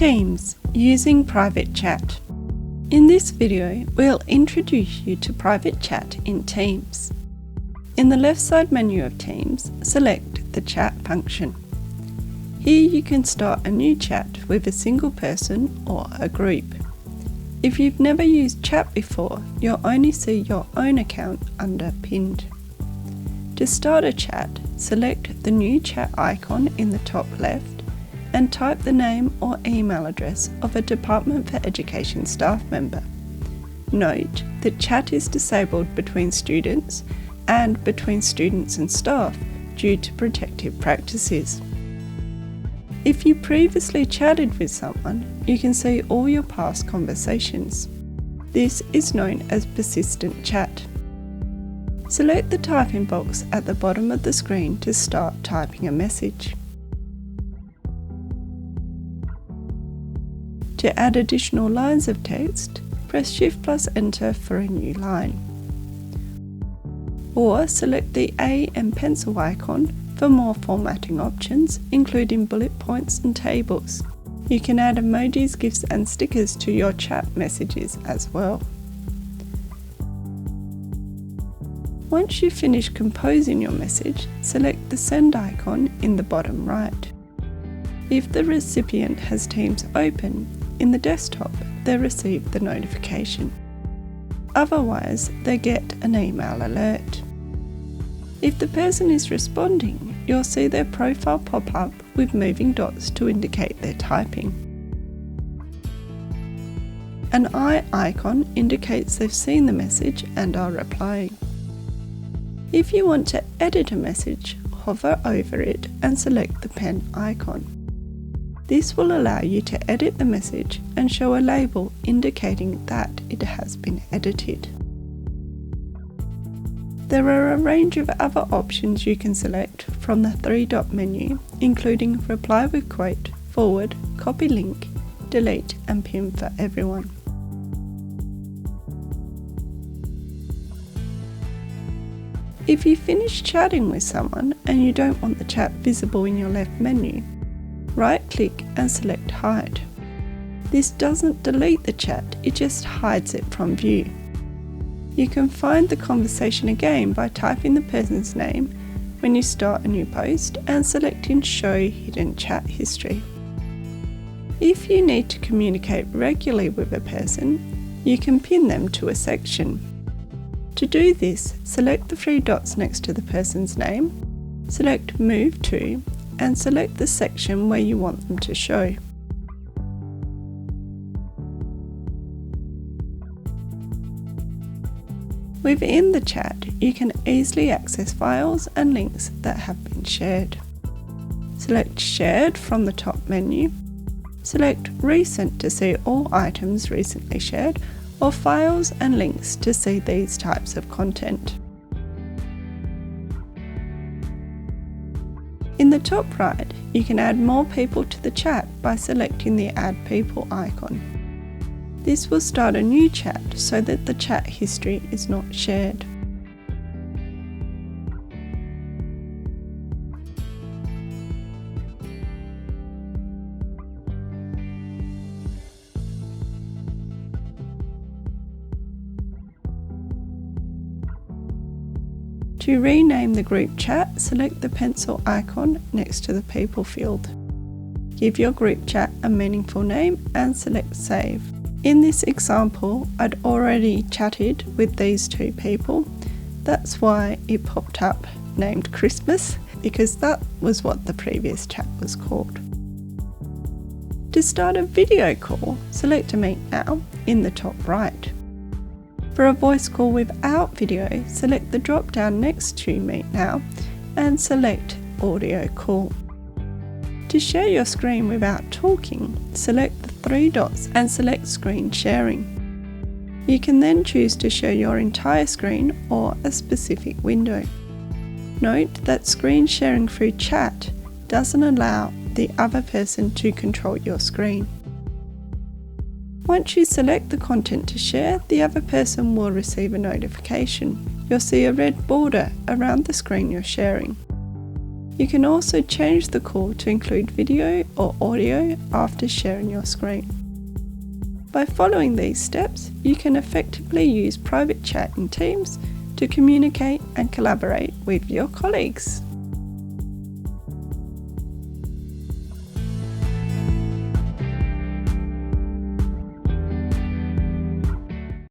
Teams, using private chat. In this video, we'll introduce you to private chat in Teams. In the left side menu of Teams, select the chat function. Here you can start a new chat with a single person or a group. If you've never used chat before, you'll only see your own account under Pinned. To start a chat, select the new chat icon in the top left and type the name or email address of a Department for Education staff member. Note that chat is disabled between students and between students and staff due to protective practices. If you previously chatted with someone, you can see all your past conversations. This is known as persistent chat. Select the typing box at the bottom of the screen to start typing a message. To add additional lines of text, press Shift+Enter for a new line. Or select the A and pencil icon for more formatting options, including bullet points and tables. You can add emojis, GIFs and stickers to your chat messages as well. Once you've finished composing your message, select the send icon in the bottom right. If the recipient has Teams open, in the desktop, they receive the notification. Otherwise, they get an email alert. If the person is responding, you'll see their profile pop up with moving dots to indicate they're typing. An eye icon indicates they've seen the message and are replying. If you want to edit a message, hover over it and select the pen icon. This will allow you to edit the message and show a label indicating that it has been edited. There are a range of other options you can select from the three-dot menu, including reply with quote, forward, copy link, delete and pin for everyone. If you finish chatting with someone and you don't want the chat visible in your left menu, right-click and select Hide. This doesn't delete the chat, it just hides it from view. You can find the conversation again by typing the person's name when you start a new post and selecting Show Hidden Chat History. If you need to communicate regularly with a person, you can pin them to a section. To do this, select the three dots next to the person's name, select Move To, and select the section where you want them to show. Within the chat, you can easily access files and links that have been shared. Select Shared from the top menu. Select Recent to see all items recently shared, or Files and Links to see these types of content. In the top right, you can add more people to the chat by selecting the Add People icon. This will start a new chat so that the chat history is not shared. To rename the group chat, select the pencil icon next to the People field. Give your group chat a meaningful name and select Save. In this example, I'd already chatted with these two people. That's why it popped up named Christmas, because that was what the previous chat was called. To start a video call, select a Meet Now in the top right. For a voice call without video, select the drop down next to Meet Now and select Audio Call. To share your screen without talking, select the three dots and select Screen Sharing. You can then choose to show your entire screen or a specific window. Note that screen sharing through chat doesn't allow the other person to control your screen. Once you select the content to share, the other person will receive a notification. You'll see a red border around the screen you're sharing. You can also change the call to include video or audio after sharing your screen. By following these steps, you can effectively use private chat in Teams to communicate and collaborate with your colleagues.